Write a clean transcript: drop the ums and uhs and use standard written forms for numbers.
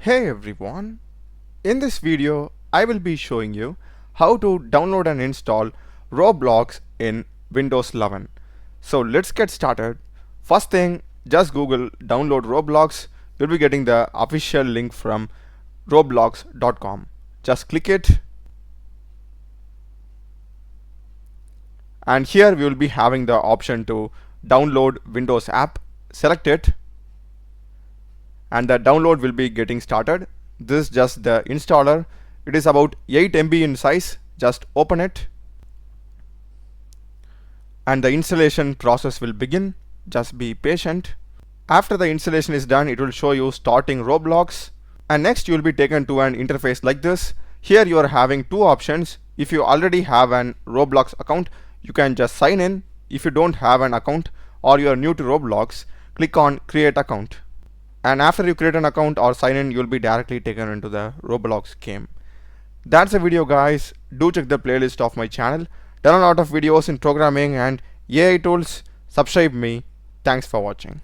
Hey everyone, in this video I will be showing you how to download and install Roblox in Windows 11. So let's get started. First thing, just Google download Roblox. You'll be getting the official link from roblox.com. Just click it, and here we will be having the option to download Windows app. Select it and the download will be getting started. This is just the installer. It is about 8 MB in size. Just open it and the installation process will begin. Just be patient. After the installation is done, it will show you starting Roblox, and next you will be taken to an interface like this. Here you are having two options. If you already have an Roblox account, you can just sign in. If you don't have an account or you are new to Roblox, click on create account. And after you create an account or sign in, you'll be directly taken into the Roblox game. That's the video, guys. Do check the playlist of my channel. Done a lot of videos in programming and AI tools. Subscribe me. Thanks for watching.